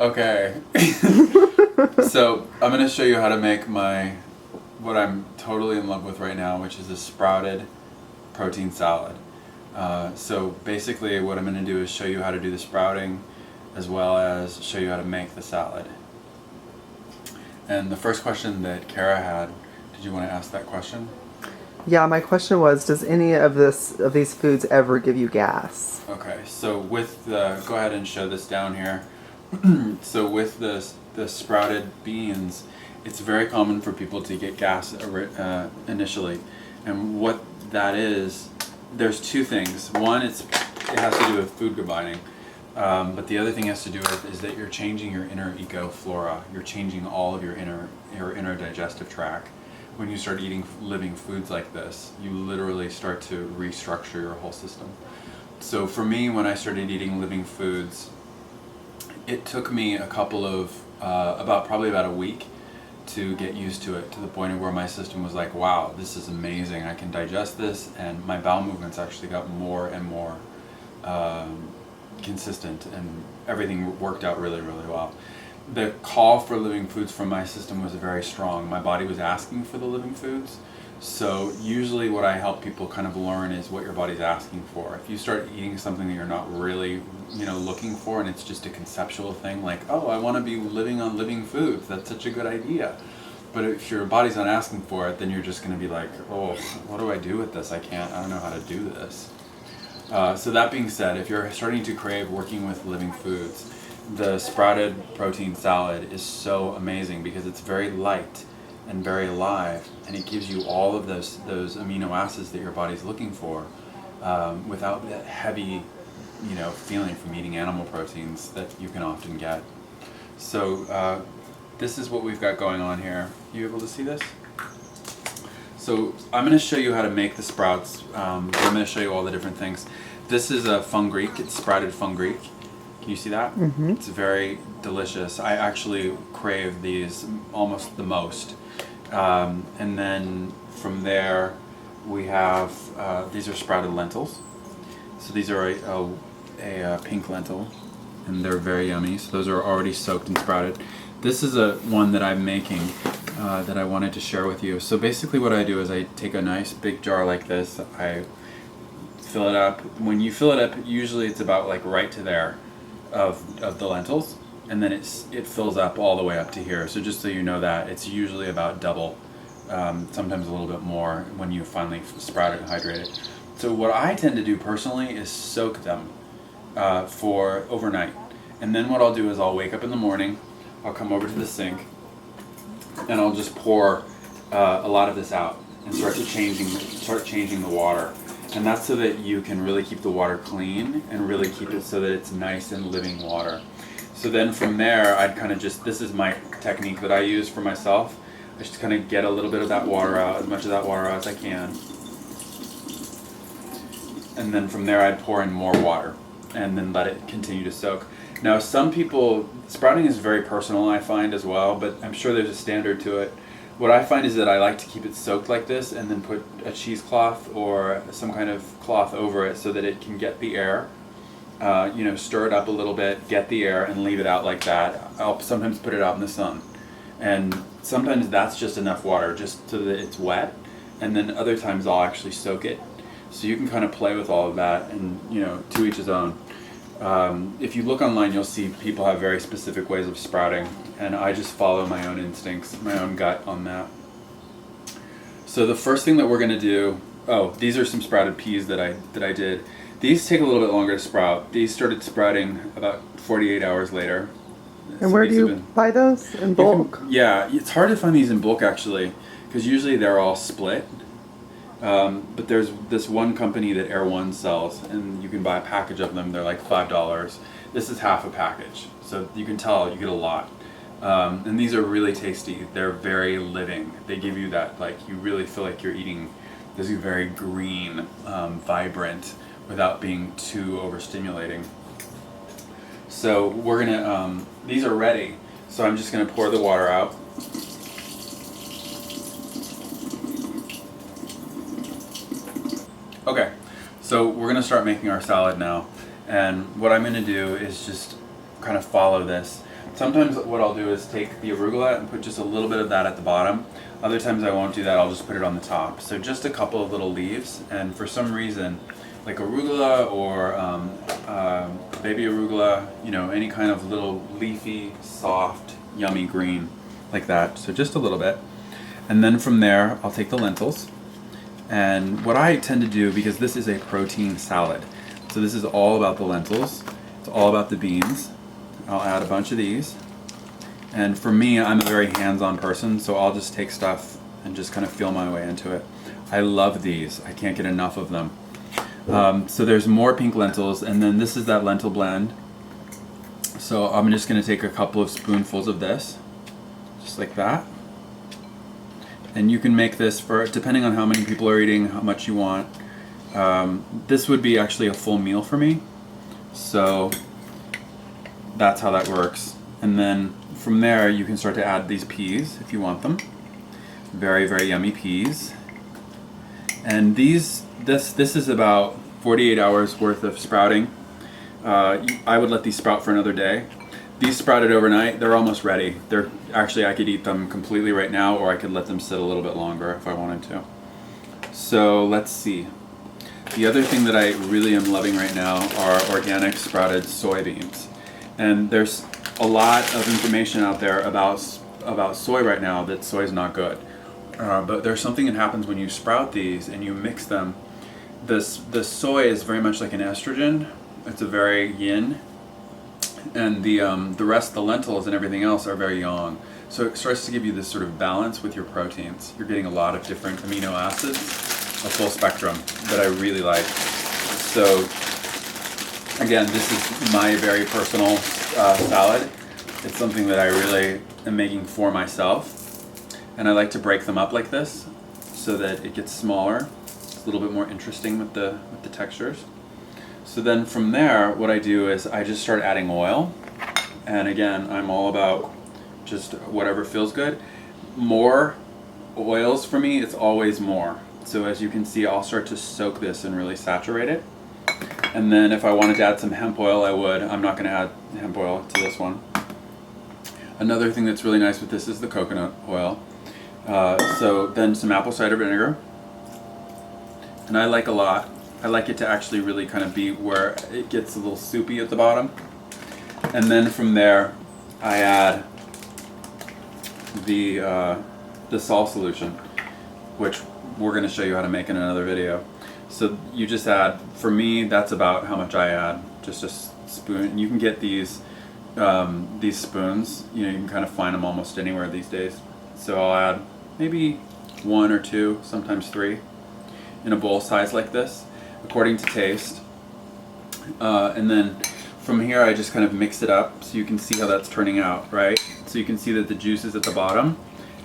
Okay. So I'm going to show you how to make what I'm totally in love with right now, which is a sprouted protein salad. So basically what I'm going to do is show you how to do the sprouting as well as show you how to make the salad. And the first question that Kara had, did you want to ask that question? Yeah, my question was, does any of these foods ever give you gas? Okay, so with go ahead and show this down here. So with the sprouted beans, it's very common for people to get gas initially. And what that is, there's two things. One, it has to do with food combining. But the other thing it has to do with is that you're changing your inner ecoflora. You're changing all of your inner digestive tract. When you start eating living foods like this, you literally start to restructure your whole system. So for me, when I started eating living foods, it took me a couple of, probably about a week to get used to it, to the point of where my system was like, wow, this is amazing. I can digest this, and my bowel movements actually got more and more consistent, and everything worked out really, really well. The call for living foods from my system was very strong. My body was asking for the living foods. So usually what I help people kind of learn is what your body's asking for. If you start eating something that you're not really, looking for, and it's just a conceptual thing, like, oh, I want to be living on living foods, that's such a good idea. But if your body's not asking for it, then you're just going to be like, oh, what do I do with this? I don't know how to do this. So that being said, if you're starting to crave working with living foods, the sprouted protein salad is so amazing because it's very light and very alive, and it gives you all of those amino acids that your body's looking for without that heavy feeling from eating animal proteins that you can often get. So this is what we've got going on here. You able to see this? So I'm going to show you how to make the sprouts. I'm going to show you all the different things. This is a fungreek. It's sprouted fungreek. Can you see that? Mm-hmm. It's very delicious. I actually crave these almost the most. And then from there we have, these are sprouted lentils. So these are a pink lentil, and they're very yummy. So those are already soaked and sprouted. This is one that I'm making that I wanted to share with you. So basically what I do is I take a nice big jar like this, I fill it up. When you fill it up, usually it's about like right to there of the lentils, and then it fills up all the way up to here. So just so you know that, it's usually about double, sometimes a little bit more when you finally sprout it and hydrate it. So what I tend to do personally is soak them for overnight. And then what I'll do is I'll wake up in the morning, I'll come over to the sink, and I'll just pour a lot of this out and start changing the water. And that's so that you can really keep the water clean and really keep it so that it's nice and living water. So then from there, I'd kind of this is my technique that I use for myself. I just kind of get a little bit of that water out, as much of that water out as I can. And then from there, I'd pour in more water and then let it continue to soak. Now, some people, sprouting is very personal, I find as well, but I'm sure there's a standard to it. What I find is that I like to keep it soaked like this and then put a cheesecloth or some kind of cloth over it so that it can get the air. Stir it up a little bit, get the air, and leave it out like that. I'll sometimes put it out in the sun. And sometimes that's just enough water just so that it's wet. And then other times I'll actually soak it. So you can kind of play with all of that, and to each his own. If you look online, you'll see people have very specific ways of sprouting, and I just follow my own instincts, my own gut on that. So the first thing that we're going to do, these are some sprouted peas that I did. These take a little bit longer to sprout. These started sprouting about 48 hours later. And so where do you buy those? In bulk? Yeah, it's hard to find these in bulk actually, because usually they're all split. But there's this one company that Air One sells, and you can buy a package of them. They're like $5. This is half a package, so you can tell you get a lot. And these are really tasty. They're very living. They give you that, like, you really feel like you're eating this very green, vibrant, without being too overstimulating. So we're gonna, these are ready. So I'm just gonna pour the water out. Okay, so we're gonna start making our salad now. And what I'm gonna do is just kind of follow this. Sometimes what I'll do is take the arugula and put just a little bit of that at the bottom. Other times I won't do that, I'll just put it on the top. So just a couple of little leaves, and for some reason, like arugula or baby arugula, you know, any kind of little leafy, soft, yummy green like that. So just a little bit. And then from there, I'll take the lentils. And what I tend to do, because this is a protein salad, so this is all about the lentils, it's all about the beans. I'll add a bunch of these. And for me, I'm a very hands-on person, so I'll just take stuff and just kind of feel my way into it. I love these. I can't get enough of them. So there's more pink lentils, and then this is that lentil blend. So I'm just going to take a couple of spoonfuls of this, just like that. And you can make this for, depending on how many people are eating, how much you want. This would be actually a full meal for me. So that's how that works. And then from there, you can start to add these peas if you want them. Very, very yummy peas. And this is about 48 hours worth of sprouting. I would let these sprout for another day. These sprouted overnight, they're almost ready. They're actually, I could eat them completely right now, or I could let them sit a little bit longer if I wanted to. So let's see. The other thing that I really am loving right now are organic sprouted soybeans. And there's a lot of information out there about soy right now that soy is not good. But there's something that happens when you sprout these and you mix them. The soy is very much like an estrogen. It's a very yin. And the rest, the lentils and everything else are very yang. So it starts to give you this sort of balance with your proteins. You're getting a lot of different amino acids, a full spectrum that I really like. So again, this is my very personal salad. It's something that I really am making for myself. And I like to break them up like this so that it gets smaller. It's a little bit more interesting with the textures. So then from there, what I do is I just start adding oil. And again, I'm all about just whatever feels good. More oils for me, it's always more. So as you can see, I'll start to soak this and really saturate it. And then if I wanted to add some hemp oil, I would. I'm not going to add hemp oil to this one. Another thing that's really nice with this is the coconut oil. So then some apple cider vinegar. And I like a lot. I like it to actually really kind of be where it gets a little soupy at the bottom. And then from there, I add the salt solution, which we're going to show you how to make in another video. So you just add, for me, that's about how much I add. Just a spoon. You can get these spoons. You know, you can kind of find them almost anywhere these days. So I'll add maybe 1 or 2, sometimes 3, in a bowl size like this, according to taste. And then from here I just kind of mix it up so you can see how that's turning out, right? So you can see that the juice is at the bottom,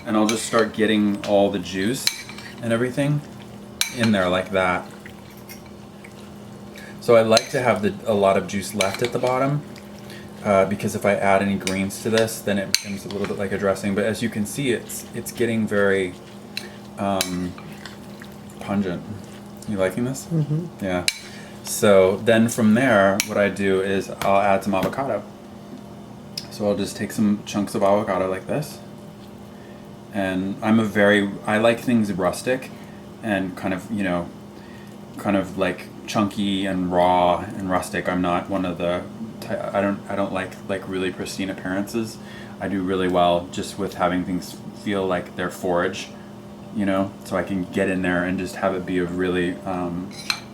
and I'll just start getting all the juice and everything in there like that. So I like to have a lot of juice left at the bottom, because if I add any greens to this, then it becomes a little bit like a dressing. But as you can see, it's getting very pungent. You liking this? Mm-hmm. Yeah. So then from there, what I do is I'll add some avocado. So I'll just take some chunks of avocado like this. And I like things rustic and kind of, you know, kind of like chunky and raw and rustic. I'm not one of the, I don't like really pristine appearances. I do really well just with having things feel like they're forage, you know, so I can get in there and just have it be a really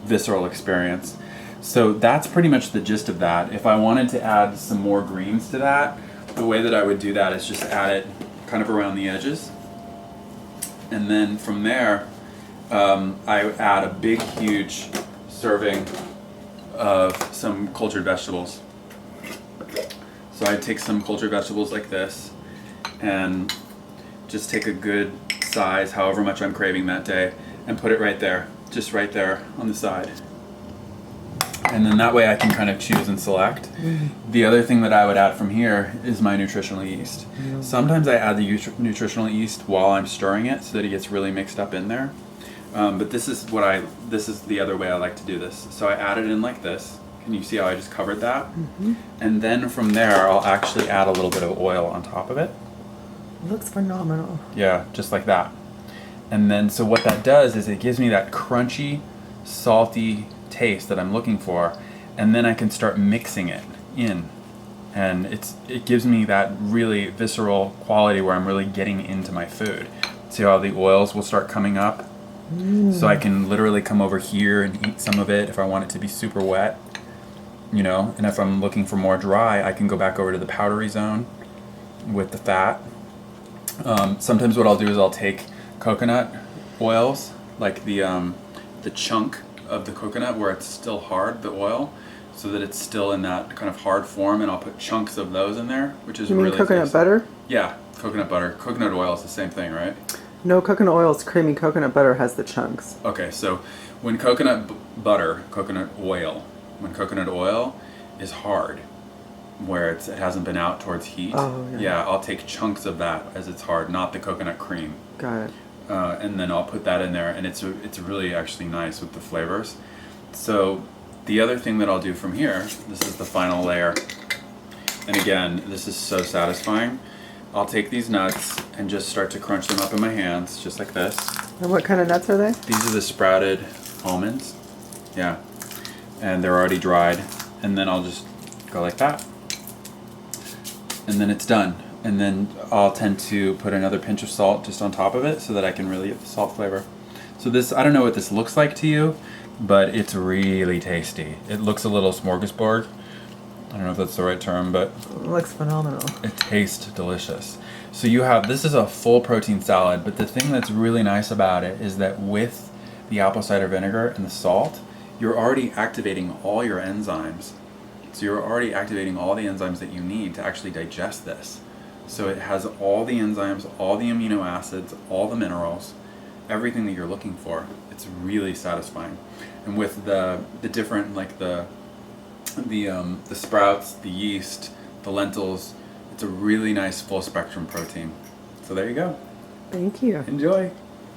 visceral experience. So that's pretty much the gist of that. If I wanted to add some more greens to that, the way that I would do that is just add it kind of around the edges. And then from there, I add a big, huge serving of some cultured vegetables. So I take some cultured vegetables like this and just take a good size, however much I'm craving that day, and put it right there, just right there on the side. And then that way I can kind of choose and select. The other thing that I would add from here is my nutritional yeast. Sometimes I add the nutritional yeast while I'm stirring it so that it gets really mixed up in there. But this is the other way I like to do this. So I add it in like this, Can you see how I just covered that? And then from there, I'll actually add a little bit of oil on top of it. It looks phenomenal. Yeah, just like that. And then, so what that does is it gives me that crunchy, salty taste that I'm looking for, and then I can start mixing it in. And it gives me that really visceral quality where I'm really getting into my food. See how the oils will start coming up? So I can literally come over here and eat some of it if I want it to be super wet, you know, and if I'm looking for more dry, I can go back over to the powdery zone with the fat. Sometimes what I'll do is I'll take coconut oils, like the chunk of the coconut where it's still hard, the oil, so that it's still in that kind of hard form, and I'll put chunks of those in there, which is really You mean coconut tasty. butter? Yeah, coconut butter. Coconut oil is the same thing, right? No, coconut oil is creamy. Coconut butter has the chunks. Okay, so when coconut oil is hard, where it hasn't been out towards heat, yeah, I'll take chunks of that as it's hard, not the coconut cream. Got it. And then I'll put that in there, and it's really actually nice with the flavors. So the other thing that I'll do from here, this is the final layer, and again, this is so satisfying. I'll take these nuts and just start to crunch them up in my hands, just like this. And what kind of nuts are they? These are the sprouted almonds. Yeah. And they're already dried. And then I'll just go like that. And then it's done. And then I'll tend to put another pinch of salt just on top of it so that I can really get the salt flavor. So this, I don't know what this looks like to you, but it's really tasty. It looks a little smorgasbord. I don't know if that's the right term, but It looks phenomenal. it tastes delicious. So you have, this is a full protein salad, but the thing that's really nice about it is that with the apple cider vinegar and the salt, you're already activating all your enzymes. So you're already activating all the enzymes that you need to actually digest this. So it has all the enzymes, all the amino acids, all the minerals, everything that you're looking for. It's really satisfying. And with the different, like the sprouts, the yeast, the lentils, it's a really nice full spectrum protein. So there you go. Thank you. Enjoy.